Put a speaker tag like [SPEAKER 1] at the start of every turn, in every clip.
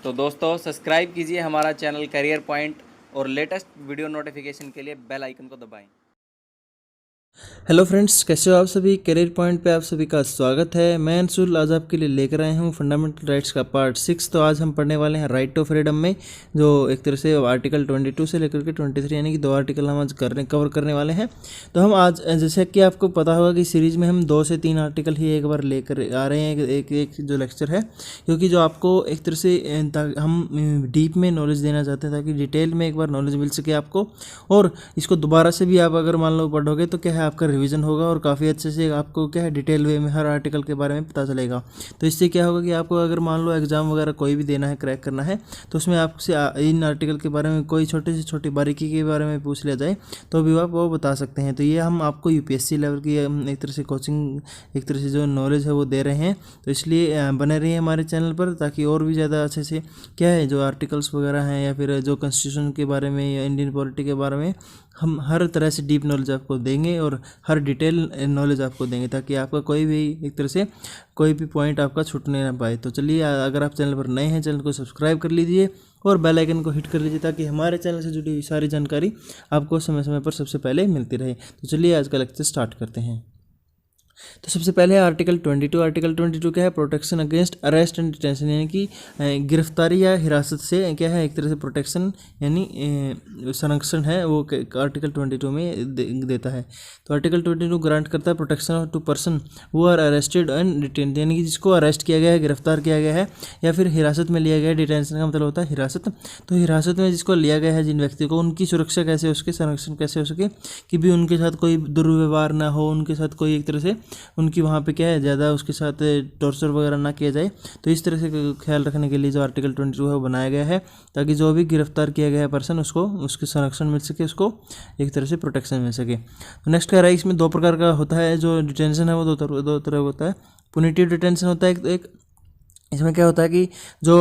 [SPEAKER 1] तो दोस्तों सब्सक्राइब कीजिए हमारा चैनल करियर पॉइंट और लेटेस्ट वीडियो नोटिफिकेशन के लिए बेल आइकन को दबाएं।
[SPEAKER 2] हेलो फ्रेंड्स, कैसे हो आप सभी। करियर पॉइंट पे आप सभी का स्वागत है। मैं अंशुल आज आपके लिए लेकर आया हूँ फंडामेंटल राइट्स का पार्ट 6। तो आज हम पढ़ने वाले हैं राइट टू फ्रीडम में, जो एक तरह से आर्टिकल 22 से लेकर के 23 यानी कि 2 आर्टिकल हम आज कवर करने वाले हैं। तो हम आज, जैसे कि आपको पता होगा कि सीरीज में हम 2 से 3 आर्टिकल ही एक बार लेकर आ रहे हैं, एक जो लेक्चर है, क्योंकि जो आपको एक तरह से हम डीप में नॉलेज देना चाहते हैं, ताकि डिटेल में एक बार नॉलेज मिल सके आपको, और इसको दोबारा से भी आप अगर मान लो पढ़ोगे तो क्या है, आपका रिवीजन होगा और काफ़ी अच्छे से आपको क्या है डिटेल वे में हर आर्टिकल के बारे में पता चलेगा। तो इससे क्या होगा कि आपको अगर मान लो एग्जाम वगैरह कोई भी देना है, क्रैक करना है, तो उसमें आपसे इन आर्टिकल के बारे में कोई छोटी से छोटी बारीकी के बारे में पूछ लिया जाए तो भी आप वो बता सकते हैं। तो ये हम आपको यूपीएससी लेवल की एक तरह से कोचिंग, एक तरह से जो नॉलेज है वो दे रहे हैं। तो इसलिए बने रहिए हमारे चैनल पर, ताकि और भी ज़्यादा अच्छे से क्या है जो आर्टिकल्स वगैरह हैं, या फिर जो कॉन्स्टिट्यूशन के बारे में या इंडियन पॉलिटी के बारे में हम हर तरह से डीप नॉलेज आपको देंगे और हर डिटेल नॉलेज आपको देंगे, ताकि आपका कोई भी एक तरह से कोई भी पॉइंट आपका छूटने ना पाए। तो चलिए, अगर आप चैनल पर नए हैं, चैनल को सब्सक्राइब कर लीजिए और बेल आइकन को हिट कर लीजिए, ताकि हमारे चैनल से जुड़ी हुई सारी जानकारी आपको समय समय पर सबसे पहले मिलती रहे। तो चलिए आज का लेक्चर स्टार्ट करते हैं। तो सबसे पहले है आर्टिकल 22। आर्टिकल 22 क्या है, protection against arrest and detention, यानी कि गिरफ्तारी या हिरासत से क्या है, एक तरह से प्रोटेक्शन यानी संरक्षण है वो आर्टिकल 22 में देता है। तो आर्टिकल 22 ग्रांट करता है प्रोटेक्शन टू पर्सन वो आर अरेस्टेड एंड डिटेन्ड, यानी कि जिसको अरेस्ट किया गया है, गिरफ्तार किया गया है, या फिर हिरासत में लिया गया है। डिटेंशन का मतलब होता है हिरासत। तो हिरासत में जिसको लिया गया है, जिन व्यक्ति को, उनकी सुरक्षा कैसे हो सके, संरक्षण कैसे हो सके, कि भी उनके साथ कोई दुर्व्यवहार ना हो, उनके साथ कोई एक तरह से उनकी वहाँ पे क्या है ज़्यादा उसके साथ टॉर्चर वगैरह ना किया जाए। तो इस तरह से ख्याल रखने के लिए जो आर्टिकल 22 है वो बनाया गया है, ताकि जो भी गिरफ्तार किया गया है पर्सन, उसको उसके संरक्षण मिल सके, उसको एक तरह से प्रोटेक्शन मिल सके। तो नेक्स्ट कह रहा है, इसमें 2 प्रकार का होता है जो डिटेंशन है, वो दो तरह होता है। पुनिटिव डिटेंशन होता है एक इसमें क्या होता है कि जो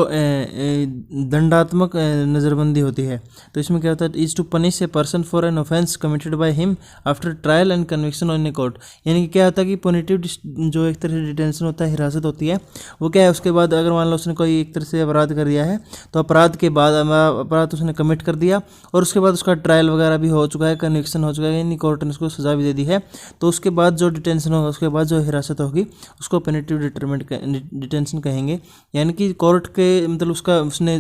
[SPEAKER 2] दंडात्मक नज़रबंदी होती है। तो इसमें क्या होता है, is to punish a person for an offence committed by him after trial and conviction on a court, यानी कि क्या होता है कि पुनिटिव जो एक तरह से डिटेंशन होता है, हिरासत होती है, वो क्या है, उसके बाद अगर मान लो उसने कोई एक तरह से अपराध कर दिया है, तो अपराध के बाद अपराध उसने कमिट कर दिया और उसके बाद उसका ट्रायल वगैरह भी हो चुका है, कन्विक्शन हो चुका है, यानी कोर्ट ने उसको सज़ा भी दे दी है, तो उसके बाद जो डिटेंशन होगा, उसके बाद जो हिरासत होगी, उसको पुनिटिव डिटेंशन कहेंगे। यानी कि कोर्ट के मतलब उसने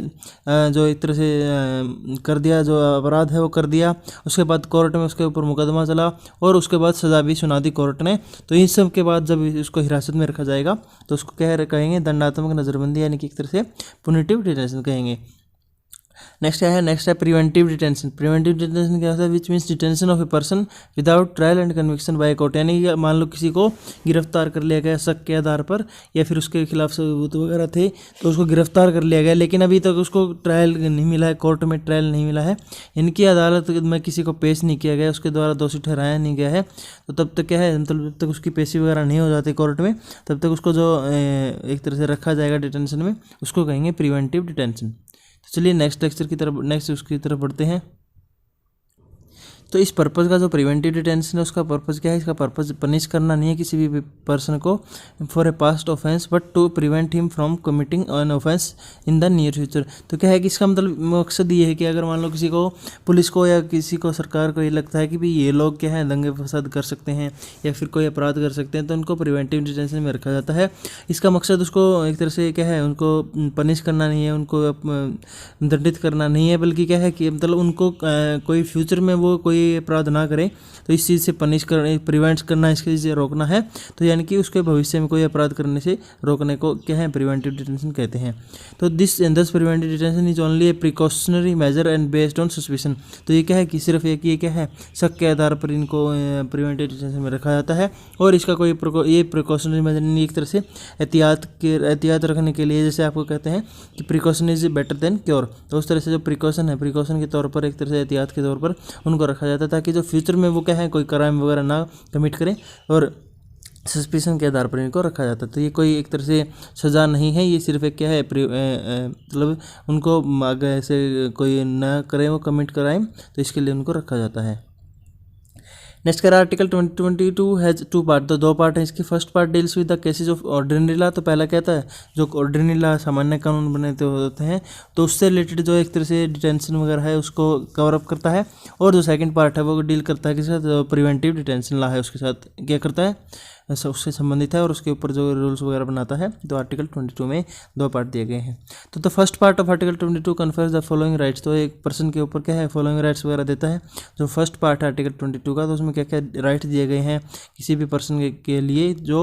[SPEAKER 2] जो एक तरह से कर दिया, जो अपराध है वो कर दिया, उसके बाद कोर्ट में उसके ऊपर मुकदमा चला और उसके बाद सज़ा भी सुना दी कोर्ट ने। तो इन सब के बाद जब उसको हिरासत में रखा जाएगा, तो उसको कहेंगे दंडात्मक नज़रबंदी, यानी कि एक तरह से पुनिटिव डिटेंशन कहेंगे। नेक्स्ट क्या है, नेक्स्ट है प्रिवेंटिव डिटेंशन। प्रिवेंटिव डिटेंशन क्या होता है, which means detention of a person without trial and conviction by court, यानी कि मान लो किसी को गिरफ्तार कर लिया गया शक के आधार पर, या फिर उसके खिलाफ सबूत वगैरह थे, तो उसको गिरफ्तार कर लिया गया, लेकिन अभी तक उसको ट्रायल नहीं मिला है, कोर्ट में ट्रायल नहीं मिला है, यानी कि अदालत में किसी को पेश नहीं किया गया, उसके द्वारा दोषी ठहराया नहीं गया है। तो तब तक क्या है, मतलब जब तक उसकी पेशी वगैरह नहीं हो जाती कोर्ट में, तब तक उसको जो एक तरह से रखा जाएगा डिटेंशन में, उसको कहेंगे प्रिवेंटिव डिटेंशन। तो चलिए नेक्स्ट लेक्चर की तरफ, नेक्स्ट उसकी तरफ बढ़ते हैं। तो इस पर्पज़ का जो प्रिवेंटिव डिटेंशन है, उसका पर्पज़ क्या है, इसका पर्पज़ पनिश करना नहीं है किसी भी पर्सन को for a past offence, but to prevent him from committing an offence in the near future. तो क्या है कि इसका मतलब मकसद ये है कि अगर मान लो किसी को, पुलिस को या किसी को, सरकार को ये लगता है कि भाई ये लोग क्या है दंगे फसाद कर सकते हैं या फिर कोई अपराध कर सकते हैं, तो उनको प्रिवेंटिव डिटेंशन में रखा जाता है। इसका मकसद उसको एक तरह से क्या है, उनको पनिश करना नहीं है, उनको दंडित करना नहीं है, बल्कि क्या है कि मतलब उनको कोई फ्यूचर में वो कोई अपराध ना करें, तो इस चीज़ से पनिश करना, प्रिवेंट करना, इसके चीज़ से रोकना है। तो यानी कि उसके भविष्य में कोई अपराध करने से रोकने को क्या है, प्रिवेंटिव डिटेंशन कहते हैं। तो this preventive detention is only A precautionary major and based on suspicion. तो ये क्या है कि सिर्फ एक ये क्या है, शक के आधार पर इनको प्रिवेंटिव डिटेंशन में रखा जाता है, और इसका कोई ये प्रिकॉशनरी मेजर नहीं, एक तरह से एहतियात रखने के लिए, जैसे आपको कहते हैं कि precaution is better than cure, तो उस तरह से जो प्रिकॉशन है, प्रिकॉशन के तौर पर, एक तरह से एहतियात के तौर पर उनको रखा जाता है, ताकि जो फ्यूचर में वो क्या है कोई क्राइम वगैरह ना कमिट करें, और सस्पिशन के आधार पर इनको रखा जाता है। तो ये कोई एक तरह से सज़ा नहीं है, ये सिर्फ एक क्या है, मतलब उनको आगे से कोई ना करे वो कमिट क्राइम, तो इसके लिए उनको रखा जाता है। नेक्स्ट कह रहा है आर्टिकल 2022 हैज टू पार्ट, तो दो पार्ट है इसकी। First part deals with the cases of ordinary law, तो पहला कहता है जो ऑर्डिनरी लॉ सामान्य कानून बनते होते हैं तो उससे रिलेटेड जो एक तरह से डिटेंशन वगैरह है उसको कवर अप करता है। और जो सेकंड पार्ट है वो डील करता है किसके साथ, प्रिवेंटिव डिटेंशन लॉ है उसके साथ क्या करता है, उससे संबंधित है और उसके ऊपर जो रूल्स वगैरह बनाता है। तो आर्टिकल 22 में दो पार्ट दिए गए हैं। तो the first part of article 22 confers the following rights, तो एक पर्सन के ऊपर क्या है फॉलोइंग राइट्स वगैरह देता है। जो फर्स्ट पार्ट है आर्टिकल 22 का, तो उसमें क्या क्या राइट्स दिए गए हैं किसी भी पर्सन के लिए जो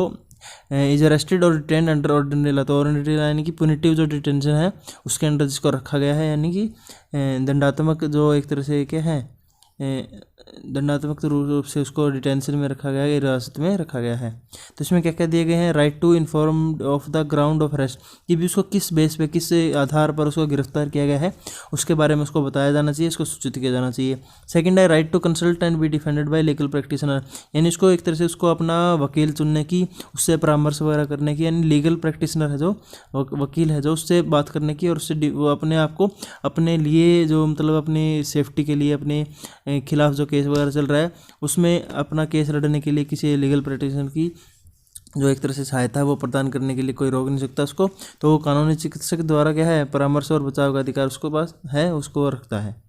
[SPEAKER 2] इज अरेस्टेड और डिटेंड अंडर ऑर्डिनरी लॉ। तो ऑर्डिनरी लॉ यानी कि पुनिटिव जो डिटेंशन है उसके अंडर जिसको रखा गया है, यानी कि दंडात्मक जो एक तरह से क्या है दंडात्मक रूप से उसको डिटेंशन में रखा गया है, हिरासत में रखा गया है। तो इसमें क्या क्या दिए गए हैं, right to inform of the ground of arrest, कि भी उसको किस बेस पे किस आधार पर उसको गिरफ्तार किया गया है उसके बारे में उसको बताया जाना चाहिए, इसको सूचित किया जाना चाहिए। सेकंड है right to consult and be defended by legal practitioner, यानी उसको एक तरह से उसको अपना वकील चुनने की, उससे परामर्श वगैरह करने की, यानी लीगल प्रैक्टिशनर है जो वकील है जो उससे बात करने की और उससे वो अपने आप को अपने लिए जो मतलब अपनी सेफ्टी के लिए अपने खिलाफ जो केस वगैरह चल रहा है उसमें अपना केस लड़ने के लिए किसी लीगल प्रैक्टिशनर की जो एक तरह से सहायता है वो प्रदान करने के लिए कोई रोक नहीं सकता उसको। तो वो कानूनी चिकित्सक द्वारा क्या है परामर्श और बचाव का अधिकार उसको पास है, उसको रखता है।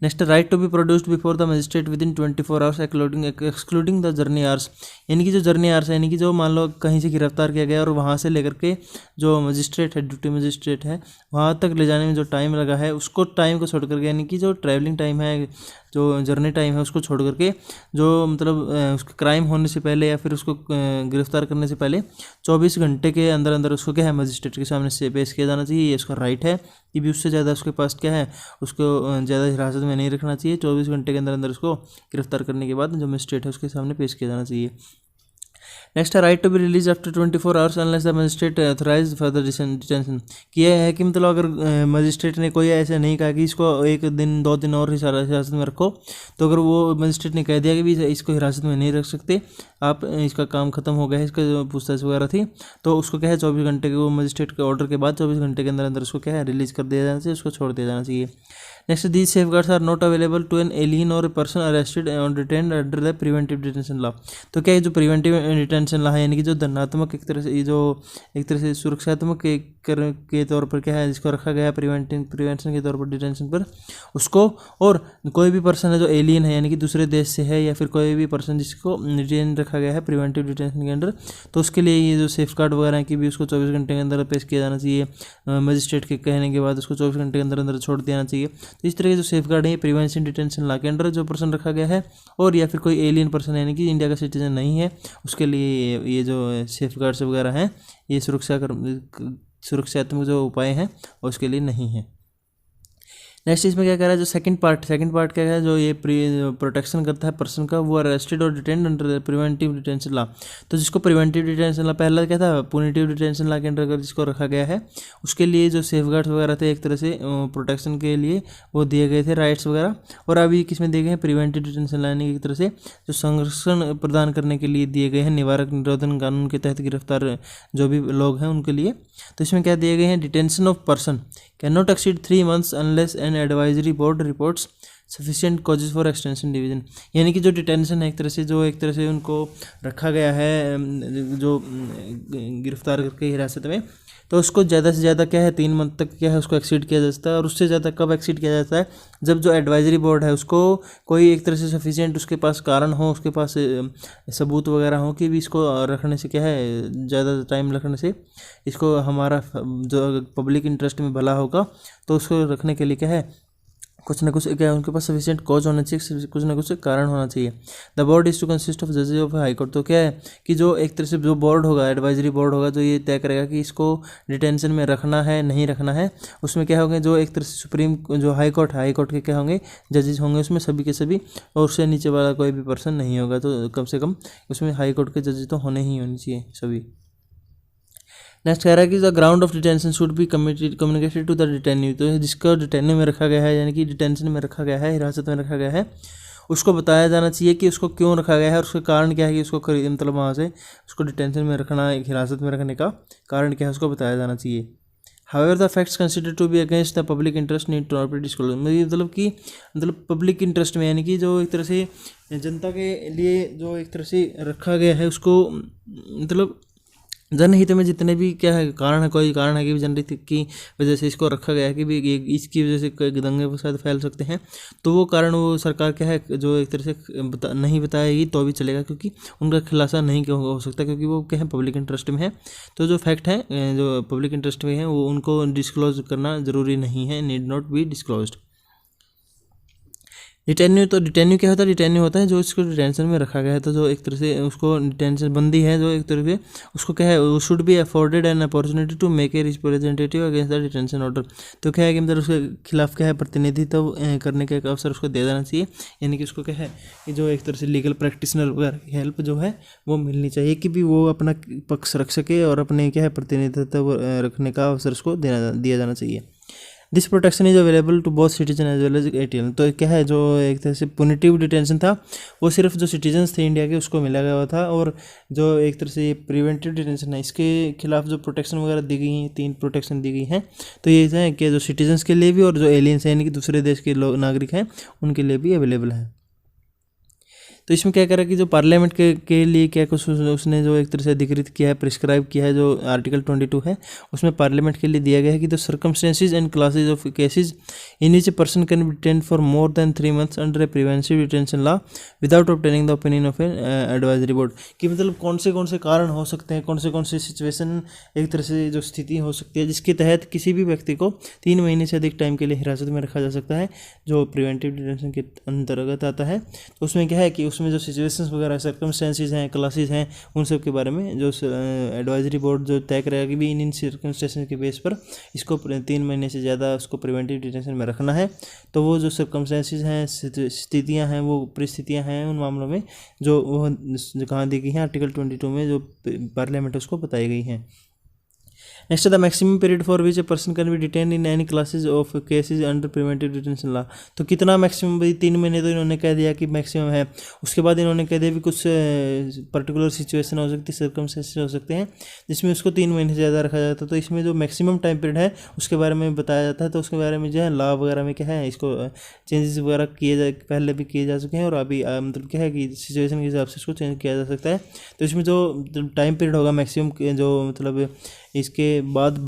[SPEAKER 2] Next right to be produced before the magistrate within 24 hours excluding the journey hours, यानी कि जो जर्नी आवर्स है यानी कि जो मान लो कहीं से गिरफ्तार किया गया और वहाँ से लेकर के जो मजिस्ट्रेट है ड्यूटी मजिस्ट्रेट है वहाँ तक ले जाने में जो टाइम लगा है उसको टाइम को छोड़ करके, यानी कि जो ट्रैवलिंग टाइम है जो जर्नी टाइम है उसको छोड़ करके जो मतलब उसके क्राइम होने से पहले या फिर उसको गिरफ्तार करने से पहले 24 घंटे के अंदर अंदर उसको क्या है मजिस्ट्रेट के सामने से पेश किया जाना चाहिए। ये उसका राइट है कि भी उससे ज़्यादा उसके पास क्या है उसको ज़्यादा हिरासत में नहीं रखना चाहिए। 24 घंटे के अंदर अंदर उसको गिरफ्तार करने के बाद जो मजिस्ट्रेट है उसके सामने पेश किया जाना चाहिए। नेक्स्ट है right to be release after 24 hours unless the magistrate authorise further detention, कि यह है कि मतलब अगर मजिस्ट्रेट ने कोई ऐसा नहीं कहा कि इसको एक दिन 2 दिन और हिरासत में रखो, तो अगर वो मजिस्ट्रेट ने कह दिया कि भी इसको हिरासत में नहीं रख सकते आप, इसका काम खत्म हो गया है, इसका जो पूछताछ वगैरह थी, तो उसको क्या है 24 घंटे के वो मजिस्ट्रेट के ऑर्डर के बाद 24 घंटे के अंदर अंदर उसको क्या है रिलीज कर दिया जाना चाहिए, उसको छोड़ दिया जाना चाहिए। Next these safeguards are not available to an alien or a person arrested or detained under the preventive detention law. तो क्या है जो प्रिवेंटिव डिटेंशन लॉ है यानी कि जो दंडात्मक एक तरह से जो एक तरह से सुरक्षात्मक के तौर पर क्या है जिसको रखा गया है प्रिवेंशन के तौर पर डिटेंशन पर उसको, और कोई भी पर्सन है जो एलियन है यानी कि दूसरे देश से है या फिर कोई भी पर्सन जिसको डिटेन रखा गया है प्रिवेंटिव डिटेंशन के अंडर, तो उसके लिए ये जो सेफ गार्ड वगैरह है कि भी उसको 24 घंटे के अंदर पेश किया जाना चाहिए, मजिस्ट्रेट के कहने के बाद उसको 24 घंटे के अंदर अंदर छोड़ देना चाहिए। तो इस तरह के जो सेफ गार्ड है प्रिवेंशन डिटेंशन लॉ के अंडर जो पर्सन रखा गया है और या फिर कोई एलियन पर्सन यानी कि इंडिया का सिटीजन नहीं है उसके लिए ये जो सेफ गार्ड्स वगैरह हैं ये सुरक्षात्मक जो उपाय हैं उसके लिए नहीं है। नेक्स्ट इसमें क्या कह रहा है जो सेकंड पार्ट क्या है जो ये प्रोटेक्शन करता है पर्सन का, वो arrested or detained under preventive detention law. तो जिसको प्रिवेंटिव डिटेंशन लॉ पहला क्या था पुनिटिव डिटेंशन लॉ के अंडर जिसको रखा गया है उसके लिए जो सेफगार्ड्स वगैरह थे एक तरह से प्रोटेक्शन के लिए वो दिए गए थे राइट्स वगैरह, और अभी किसमें दिए गए हैं प्रिवेंटिव डिटेंशन लॉ यानी एक तरह से जो संरक्षण प्रदान करने के लिए दिए गए हैं निवारक निरोधन कानून के तहत गिरफ्तार जो भी लोग हैं उनके लिए। तो इसमें क्या दिए गए हैं detention of person can not exceed 3 months unless an advisory board reports sufficient causes for extension division, यानी कि जो डिटेंशन है एक तरह से उनको रखा गया है जो गिरफ्तार करके हिरासत में, तो उसको ज़्यादा से ज़्यादा क्या है 3 मंथ तक क्या है उसको एक्सीड किया जा सकता है। और उससे ज़्यादा कब एक्सीड किया जाता है जब जो एडवाइजरी बोर्ड है उसको कोई एक तरह से सफिशिएंट उसके पास कारण हो, उसके पास सबूत वगैरह हो कि भी इसको रखने से क्या है ज़्यादा टाइम रखने से इसको हमारा जो पब्लिक इंटरेस्ट में भला होगा, तो उसको रखने के लिए क्या है कुछ ना कुछ क्या है उनके पास सफिशिएंट कॉज होना चाहिए, कुछ ना कुछ कारण होना चाहिए। The board is to consist of जजेस ऑफ हाई कोर्ट, तो क्या है कि जो एक तरह से जो बोर्ड होगा एडवाइजरी बोर्ड होगा जो ये तय करेगा कि इसको डिटेंशन में रखना है नहीं रखना है, उसमें क्या होंगे जो एक तरह से सुप्रीम जो हाई कोर्ट के क्या होंगे जजेस होंगे उसमें सभी के सभी, और उससे नीचे वाला कोई भी पर्सन नहीं होगा, तो कम से कम उसमें हाई कोर्ट के जजेस तो होने चाहिए सभी। नेक्स्ट कह रहा है कि the ground of detention should be communicated to the detenu, तो जिसको डिटेन्यू में रखा गया है यानी कि डिटेंशन में रखा गया है हिरासत में रखा गया है उसको बताया जाना चाहिए कि उसको क्यों रखा गया है और उसका कारण क्या है कि उसको मतलब वहाँ से उसको डिटेंशन में रखना हिरासत में रखने का कारण क्या है उसको बताया जाना चाहिए। However the facts consider to be against the public interest need to not be disclose. मतलब पब्लिक इंटरेस्ट में, यानी कि जो एक तरह से जनता के लिए जो एक तरह से रखा गया है उसको, मतलब जनहित में जितने भी क्या है कारण है, कोई कारण है कि जनहित की वजह से इसको रखा गया है कि भी इसकी वजह से कोई दंगे फसाद फैल सकते हैं, तो वो कारण वो सरकार क्या है जो एक तरह से नहीं बताएगी तो भी चलेगा, क्योंकि उनका खुलासा नहीं हो सकता, क्योंकि वो क्या है पब्लिक इंटरेस्ट में है। तो जो फैक्ट है जो पब्लिक इंटरेस्ट में है वो उनको डिस्क्लोज करना ज़रूरी नहीं है, नीड नॉट बी डिस्क्लोज्ड। डिटेन्यू, तो डिटेन्यू क्या होता है? डिटेन्यू होता है जो इसको डिटेंशन में रखा गया है, तो जो एक तरह से उसको डिटेंशन बंदी है जो एक तरह से उसको क्या है, वो should be afforded an opportunity to make a representative against the detention order. तो क्या है कि मतलब उसके खिलाफ क्या है प्रतिनिधित्व करने का एक अवसर उसको दे देना चाहिए, यानी कि उसको क्या है कि जो एक तरह से लीगल प्रैक्टिशनर वगैरह की हेल्प जो है वो मिलनी चाहिए कि भी वो अपना पक्ष रख सके और अपने क्या है प्रतिनिधित्व रखने का अवसर उसको दिया जाना चाहिए। This protection is available to both citizen as well as alien. तो क्या है जो एक तरह से पुनिटिव डिटेंशन था वो सिर्फ जो सिटीजन्स थे इंडिया के उसको मिला गया था, और जो एक तरह से प्रिवेंटिव डिटेंशन है इसके खिलाफ जो प्रोटेक्शन वगैरह दी गई हैं, 3 प्रोटेक्शन दी गई हैं, तो ये है कि जो सिटीजन्स के लिए भी और जो एलियंस हैं यानी कि दूसरे देश के लोग नागरिक हैं उनके लिए भी अवेलेबल है। तो इसमें क्या करा कि जो पार्लियामेंट के लिए क्या कुछ उसने जो एक तरह से अधिकृत किया है, प्रिस्क्राइब किया है, जो आर्टिकल 22 है उसमें पार्लियामेंट के लिए दिया गया है कि the circumstances and classes of cases in which a person can be detained for more than 3 months under A preventive detention law without obtaining the opinion of an advisory board. कि मतलब कौन से कारण हो सकते हैं, कौन से सिचुएशन एक तरह से जो स्थिति हो सकती है जिसके तहत किसी भी व्यक्ति को 3 महीने से अधिक टाइम के लिए हिरासत में रखा जा सकता है, जो प्रिवेंटिव डिटेंशन के अंतर्गत आता है। तो उसमें क्या है कि उसमें जो सिचुएशंस वगैरह सर्कमस्टेंसेस हैं, क्लासेस हैं, उन सब के बारे में जो एडवाइजरी बोर्ड जो तय करेगा कि भी इन सर्कमस्टेंसेस के बेस पर इसको 3 महीने से ज़्यादा उसको प्रिवेंटिव डिटेंशन में रखना है। तो वो जो सर्कमस्टेंसेस हैं, स्थितियां हैं, वो परिस्थितियां हैं उन मामलों में जो वो कहाँ दी गई हैं आर्टिकल 22 में जो पार्लियामेंट उसको बताई गई हैं। Next the maximum period for which a person can be detain in any classes of cases under preventive detention law. तो कितना मैक्सिमम, भाई 3 महीने तो इन्होंने कह दिया कि मैक्सिमम है। उसके बाद इन्होंने कह दिया भी कुछ पर्टिकुलर सिचुएशन हो सकती है, सर्कमस्टेंसेस हो सकते हैं जिसमें उसको 3 महीने से ज़्यादा रखा जाता है। तो इसमें जो मैक्सिमम टाइम पीरियड है उसके बारे में बताया जाता है। तो उसके बारे में जो है लॉ वगैरह में क्या है, इसको चेंजेस वगैरह पहले भी किए जा चुके हैं और अभी मतलब क्या है कि सिचुएशन के हिसाब से इसको चेंज किया जा सकता है। तो इसमें जो टाइम पीरियड होगा मैक्सिमम जो मतलब इसके बाद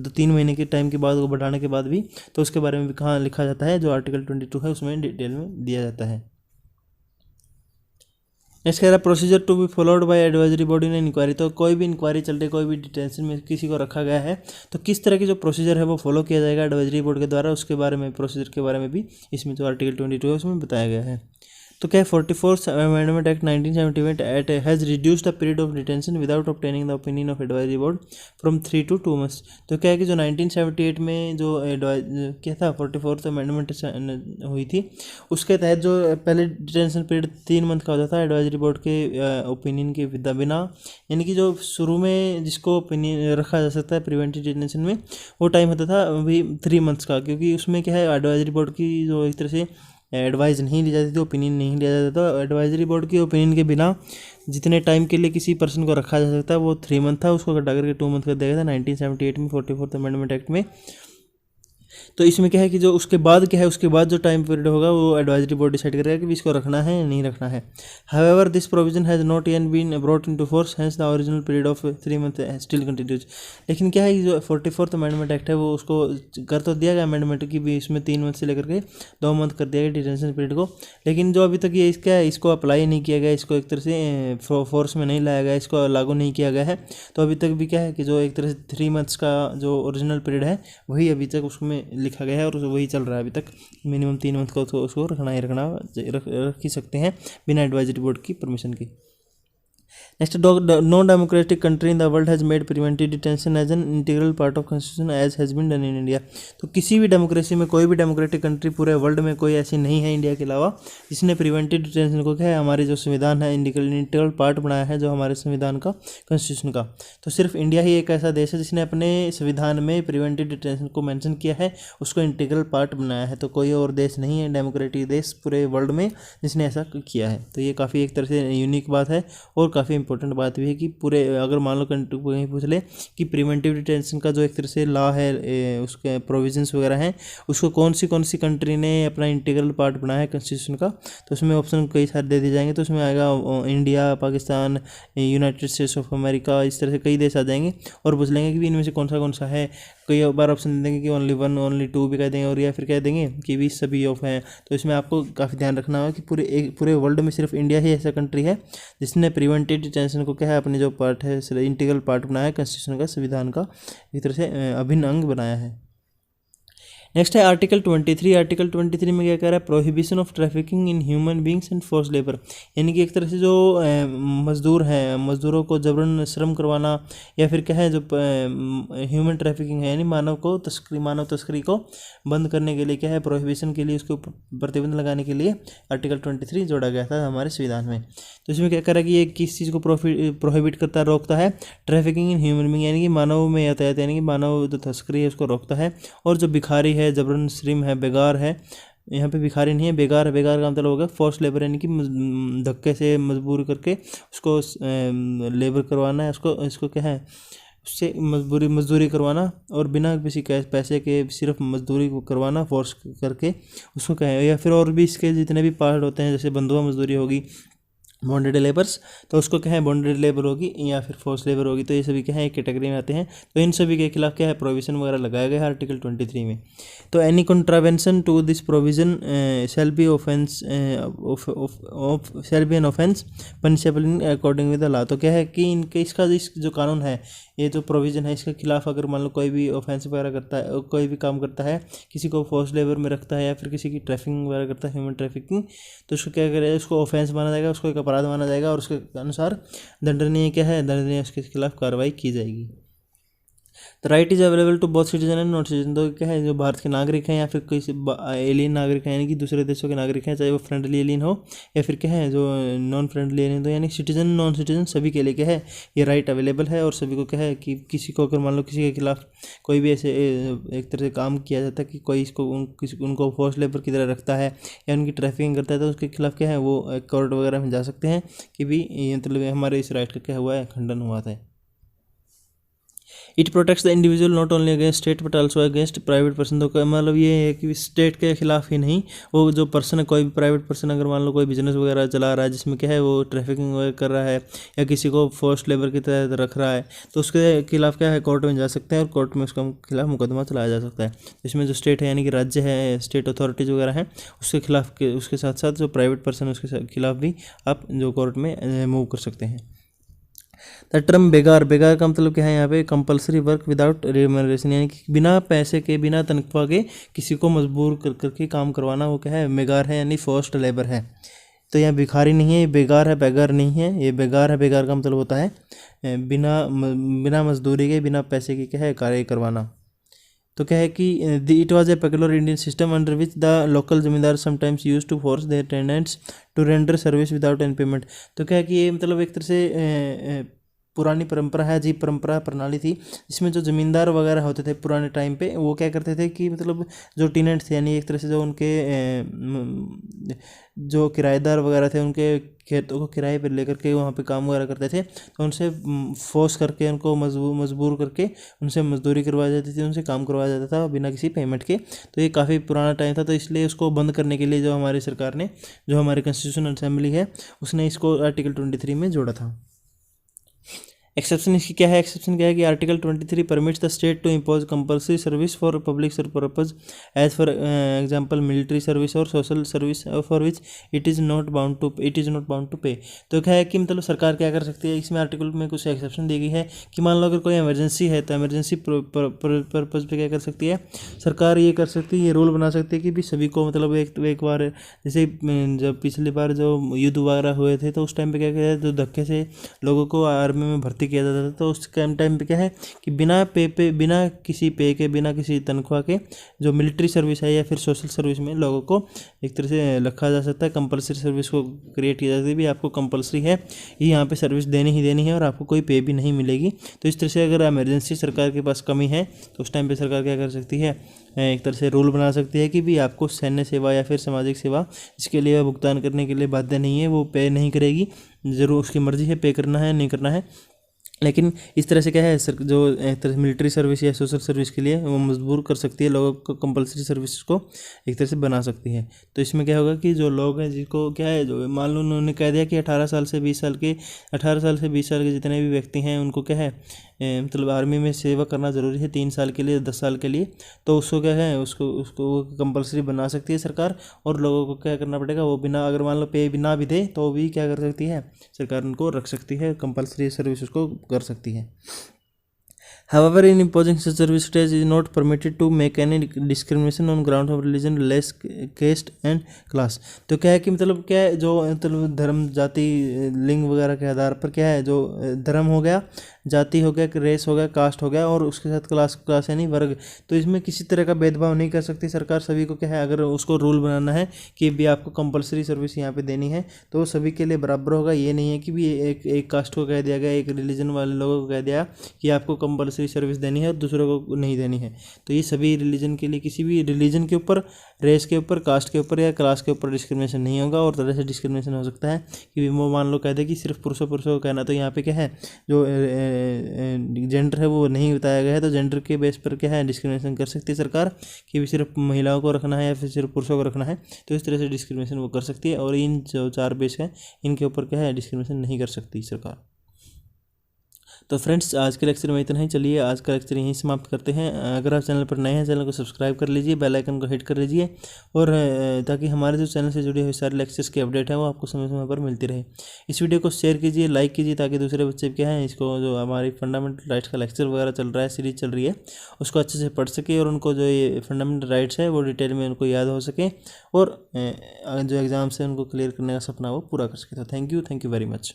[SPEAKER 2] 3 महीने के टाइम के बाद वो बढ़ाने के बाद भी, तो उसके बारे में भी कहाँ लिखा जाता है, जो आर्टिकल 22 है उसमें डिटेल में दिया जाता है। नेक्स्ट कह रहा है procedure to be followed by advisory body in inquiry. तो कोई भी इंक्वायरी चल रही है, कोई भी डिटेंशन में किसी को रखा गया है, तो किस तरह की जो प्रोसीजर है वो फॉलो किया जाएगा एडवाइजरी बोर्ड के द्वारा, उसके बारे में प्रोसीजर के बारे में भी इसमें जो आर्टिकल 22 है उसमें बताया गया है। तो क्या है 44th amendment act 1978 at has reduced the period of detention without obtaining the opinion of advisory board from 3 to 2 months। तो क्या है कि जो 1978 में जो क्या था 44th अमेंडमेंट हुई थी, उसके तहत जो पहले डिटेंशन पीरियड 3 month का होता था एडवाइजरी बोर्ड के ओपिनियन के बिना, यानी कि जो शुरू में जिसको ओपिनियन रखा जा सकता है प्रिवेंटिव डिटेंशन में, वो टाइम होता था अभी 3 months का, क्योंकि उसमें क्या है एडवाइजरी बोर्ड की जो एक तरह से एडवाइस नहीं ली जाती थी, ओपिनियन नहीं लिया जाता था। एडवाइजरी बोर्ड की ओपिनियन के बिना जितने टाइम के लिए किसी पर्सन को रखा जा सकता है वो 3 month था, उसको घटा करके 2 month कर दिया गया था 1978 में 44th अमेंडमेंट एक्ट में। तो इसमें क्या है कि जो उसके बाद क्या है, उसके बाद जो टाइम पीरियड होगा वो एडवाइजरी बोर्ड डिसाइड करेगा कि इसको रखना है या नहीं रखना है। However this provision has not yet been brought into force, hence the original period of 3 month still continues. लेकिन क्या है कि जो 44th अमेंडमेंट एक्ट है वो उसको कर तो दिया गया अमेंडमेंट की भी, इसमें 3 month से लेकर के 2 month कर दिया गया डिटेंशन पीरियड को, लेकिन जो अभी तक ये इसको अप्लाई नहीं किया गया, इसको एक तरह से फोर्स में नहीं लाया गया, इसको लागू नहीं किया गया है। तो अभी तक भी क्या है कि जो एक तरह से 3 months का जो ओरिजिनल पीरियड है वही अभी तक उसमें लिखा गया है और वही चल रहा है अभी तक। मिनिमम 3 month का उसको रखना ही रख ही सकते हैं बिना एडवाइजरी बोर्ड की परमिशन की। Next no democratic country in the world has made preventive detention as an integral part of constitution as has been done in India. तो किसी भी डेमोक्रेसी में, कोई भी डेमोक्रेटिक कंट्री पूरे वर्ल्ड में कोई ऐसी नहीं है इंडिया के अलावा जिसने प्रिवेंटिव डिटेंशन को क्या है हमारे जो संविधान है इंटीग्रल पार्ट बनाया है जो हमारे संविधान का, कॉन्स्टिट्यूशन का। तो सिर्फ इंडिया ही एक ऐसा देश है जिसने अपने संविधान में प्रिवेंटिव डिटेंशन को मेंशन किया है, उसको इंटीग्रल पार्ट बनाया है। तो कोई और देश नहीं है डेमोक्रेटिक देश पूरे वर्ल्ड में जिसने ऐसा किया है। तो ये काफ़ी एक तरह से यूनिक बात है और काफ़ी इंपॉर्टेंट बात भी है कि पूरे अगर मान लो कंट्री कहीं पूछ ले कि प्रिवेंटिव डिटेंशन का जो एक तरह से लॉ है उसके प्रोविजंस वगैरह हैं उसको कौन सी कंट्री ने अपना इंटीग्रल पार्ट बनाया है कॉन्स्टिट्यूशन का, तो उसमें ऑप्शन कई सारे दे दिए जाएंगे। तो उसमें आएगा India, Pakistan, United states of America, इस तरह से कई देश आ जाएंगे और पूछ लेंगे कि इनमें से कौन सा है। कई बार ऑप्शन दे देंगे कि ओनली 1, ओनली 2 भी कह देंगे, और या फिर कह देंगे कि भी सभी ऑफ हैं। तो इसमें आपको काफ़ी ध्यान रखना होगा कि पूरे वर्ल्ड में सिर्फ इंडिया ही ऐसा कंट्री है जिसने प्रिवेंटिव डिटेंशन को क्या है अपने जो पार्ट है इंटीग्रल पार्ट बनाया है कॉन्स्टिट्यूशन का, संविधान का एक तरह से अभिन्न अंग बनाया है। नेक्स्ट है आर्टिकल 23। आर्टिकल 23 में क्या कह रहा है, prohibition of trafficking in human beings and force labour, यानी कि एक तरह से जो मजदूर हैं, मजदूरों को जबरन श्रम करवाना या फिर क्या है जो ह्यूमन ट्रैफिकिंग है यानी मानव तस्करी को बंद करने के लिए क्या है, प्रोहिबिशन के लिए उसके ऊपर प्रतिबंध लगाने के लिए आर्टिकल 23 जोड़ा गया था हमारे संविधान में। तो इसमें क्या कह रहा है कि ये किस चीज़ को प्रोहिबिट करता रोकता है, ट्रैफिकिंग इन ह्यूमन बींग यानी कि मानव में यातायात यानी कि मानव जो तस्करी है उसको रोकता है, और जो भिखारी है, जबरन श्रम है, बेगार है, यहाँ पे भिखारी नहीं है, बेगार है, बेगार का मतलब होगा फोर्स लेबर यानी कि धक्के से मजबूर करके उसको लेबर करवाना है, इसको क्या है उससे मजदूरी करवाना और बिना किसी पैसे के सिर्फ मजदूरी को करवाना फोर्स करके उसको क्या है, या फिर और भी इसके जितने भी पार्ट होते हैं जैसे बंधुआ मजदूरी होगी, बॉन्डेड लेबर्स, तो उसको क्या है बॉन्डेड लेबर होगी या फिर फोर्स लेबर होगी, तो ये सभी क्या है एक कैटेगरी में आते हैं। तो इन सभी के खिलाफ क्या है प्रोविजन वगैरह लगाया गया है आर्टिकल 23 में। तो any contravention to this provision shall be an offence punishable in according with the law. तो क्या है कि इनके इसका जो कानून है, ये जो प्रोविज़न है, इसके खिलाफ अगर मान लो कोई भी ऑफेंस वगैरह करता है, कोई भी काम करता है, किसी को फोर्स लेबर में रखता है या फिर किसी की ट्रैफिकिंग वगैरह करता है, ह्यूमन ट्रैफिकिंग, तो उसको क्या करेगा, उसको ऑफेंस माना जाएगा, उसको एक अपराध माना जाएगा और उसके अनुसार दंडनीय क्या है, दंडनीय उसके खिलाफ कार्रवाई की जाएगी। The right is available to both citizen and non citizen. तो क्या है जो भारत के नागरिक हैं या फिर कोई एलियन नागरिक हैं यानी कि दूसरे देशों के नागरिक हैं, चाहे वो फ्रेंडली एलियन हो या फिर क्या है जो नॉन फ्रेंडली एलियन, तो यानी सिटीजन नॉन सिटीजन सभी के लिए क्या है ये राइट अवेलेबल है। और सभी को क्या है कि किसी को अगर मान लो किसी के खिलाफ कोई भी ऐसे एक तरह से काम किया जाता है कि कोई उनको फोर्स लेबर की तरह रखता है या उनकी ट्रैफिकिंग करता है, तो उसके खिलाफ क्या है वो कोर्ट वगैरह में जा सकते हैं कि भी मतलब हमारे इस राइट का क्या हुआ है खंडन हुआ था। It protects the individual not only against state but also against private person. तो मतलब ये है कि स्टेट के खिलाफ ही नहीं, वो जो पर्सन है, कोई भी प्राइवेट पर्सन अगर मान लो कोई बिजनेस वगैरह चला रहा है जिसमें क्या है वो ट्रैफिकिंग वगैरह कर रहा है या किसी को फोर्स लेबर की तरह रख रहा है, तो उसके खिलाफ क्या है कोर्ट में जा सकते हैं और कोर्ट में उसके खिलाफ मुकदमा चलाया जा सकता है। इसमें जो स्टेट है यानी कि राज्य है, स्टेट अथॉरिटीज़ वगैरह हैं, उसके खिलाफ उसके साथ साथ जो प्राइवेट पर्सन है उसके खिलाफ भी आप जो कोर्ट में मूव कर सकते हैं। द टर्म बेगार का मतलब क्या है यहाँ पे, कंपलसरी वर्क विदाउट रेम्यूनरेशन, यानी कि बिना पैसे के, बिना तनख्वाह के किसी को मजबूर करके काम करवाना, वो क्या है बेगार है यानी फोर्स्ड लेबर है। तो यहाँ भिखारी नहीं है, ये बेगार है, बेगार नहीं है, ये बेगार है। बेगार का मतलब होता है बिना मजदूरी के, बिना पैसे के क्या है कार्य करवाना। तो क्या है कि it was a peculiar Indian system under which the local zamindar sometimes use to force their tenants to render service without any payment. तो क्या है कि ये मतलब एक तरह से पुरानी परंपरा है जी, परंपरा प्रणाली थी जिसमें जो ज़मींदार वगैरह होते थे पुराने टाइम पे, वो क्या करते थे कि मतलब जो टेनेंट थे यानी एक तरह से जो उनके जो किराएदार वगैरह थे, उनके खेतों को किराए पर लेकर के वहाँ पे काम वगैरह करते थे, तो उनसे फोर्स करके उनको मजबूर करके उनसे मजदूरी करवाई जाती थी, उनसे काम करवाया जाता था बिना किसी पेमेंट के। तो ये काफ़ी पुराना टाइम था, तो इसलिए उसको बंद करने के लिए जो हमारी सरकार ने, जो हमारी कॉन्स्टिट्यूशनल असेंबली है, उसने इसको आर्टिकल 23 में जोड़ा था। एक्सेप्शन इसकी क्या है, एक्सेप्शन क्या है कि article 23 permits the state to impose compulsory service for public purpose as for example military service और social service for which it is not bound to pay. तो क्या है कि मतलब सरकार क्या कर सकती है, इसमें आर्टिकल में कुछ एक्सेप्शन दी गई है कि मान लो अगर कोई इमरजेंसी है तो इमरजेंसी पर्पज़ पे क्या कर सकती है सरकार, ये कर सकती है, ये रूल बना सकती है कि भी सभी को मतलब एक बार जैसे जब पिछली बार जो युद्ध वगैरह हुए थे तो उस टाइम पे क्या किया, जो धक्के से लोगों को आर्मी में भर्ती किया जाता था, तो उस टाइम पे क्या है कि बिना किसी पे के, बिना किसी तनख्वाह के जो मिलिट्री सर्विस है या फिर सोशल सर्विस में लोगों को एक तरह से रखा जा सकता है। कंपलसरी सर्विस को क्रिएट किया जाता है, भी आपको कंपलसरी है ये यहाँ पे सर्विस देनी ही देनी है और आपको कोई पे भी नहीं मिलेगी। तो इस तरह से अगर इमरजेंसी सरकार के पास कमी है तो उस टाइम पे सरकार क्या कर सकती है, एक तरह से रूल बना सकती है कि भी आपको सैन्य सेवा या फिर सामाजिक सेवा इसके लिए भुगतान करने के लिए बाध्य नहीं है, वो पे नहीं करेगी। ज़रूर उसकी मर्ज़ी है पे करना है नहीं करना है, लेकिन इस तरह से क्या है सर जो एक तरह से मिलिट्री सर्विस या सोशल सर्विस के लिए वो मजबूर कर सकती है लोगों को, कंपलसरी सर्विस को एक तरह से बना सकती है। तो इसमें क्या होगा कि जो लोग हैं जिनको क्या है, जो मान लो उन्होंने कह दिया कि 18 साल से 20 साल के जितने भी व्यक्ति हैं उनको क्या है मतलब आर्मी में सेवा करना ज़रूरी है 3 साल के लिए 10 साल के लिए, तो उसको क्या है उसको कंपलसरी बना सकती है सरकार। और लोगों को क्या करना पड़ेगा, वो बिना अगर मान लो पे बिना भी दे तो भी क्या कर सकती है सरकार उनको रख सकती है, कंपलसरी सर्विस उसको कर सकती है। However, in imposing such service, it is not permitted to make any discrimination on ground of religion, race, caste and class। तो क्या है कि मतलब क्या है जो मतलब धर्म, जाति, लिंग वगैरह के आधार पर क्या है जो धर्म हो गया, जाति हो गया, रेस हो गया, कास्ट हो गया और उसके साथ क्लास यानी वर्ग, तो इसमें किसी तरह का भेदभाव नहीं कर सकती सरकार। सभी को क्या है अगर उसको रूल बनाना है कि भी आपको कंपलसरी सर्विस यहाँ पे देनी है तो सभी के लिए बराबर होगा। ये नहीं है कि भी एक कास्ट को कह दिया गया, एक रिलीजन वाले लोगों को कह दिया कि आपको कंपलसरी सर्विस देनी है और दूसरों को नहीं देनी है। तो ये सभी रिलीजन के लिए, किसी भी रिलीजन के ऊपर, रेस के ऊपर, कास्ट के ऊपर या क्लास के ऊपर डिस्क्रिमिनेशन नहीं होगा। और तरह से डिस्क्रिमिनेशन हो सकता है कि वो मान लो कह दे कि सिर्फ पुरुषों को कहना, तो यहाँ पे क्या है जो जेंडर है वो नहीं बताया गया है, तो जेंडर के बेस पर क्या है डिस्क्रिमिनेशन कर सकती है सरकार कि भी सिर्फ महिलाओं को रखना है या फिर सिर्फ पुरुषों को रखना है, तो इस तरह से डिस्क्रिमिनेशन वो कर सकती है। और इन जो 4 बेस हैं इनके ऊपर क्या है डिस्क्रिमिनेशन नहीं कर सकती सरकार। तो फ्रेंड्स आज के लेक्चर में इतना ही। चलिए आज का लेक्चर यहीं समाप्त करते हैं। अगर आप चैनल पर नए हैं चैनल को सब्सक्राइब कर लीजिए, बेल आइकन को हिट कर लीजिए और ताकि हमारे जो चैनल से जुड़े हुए सारे लेक्चर्स की अपडेट है वो आपको समय समय पर मिलती रहे। इस वीडियो को शेयर कीजिए, लाइक कीजिए ताकि दूसरे बच्चे क्या हैं इसको जो हमारी फंडामेंटल राइट्स का लेक्चर वगैरह चल रहा है, सीरीज चल रही है, उसको अच्छे से पढ़ सके और उनको जो ये फंडामेंटल राइट्स है वो डिटेल में उनको याद हो सके और जो एग्ज़ाम्स है उनको क्लियर करने का सपना वो पूरा कर सके। तो थैंक यू वेरी मच।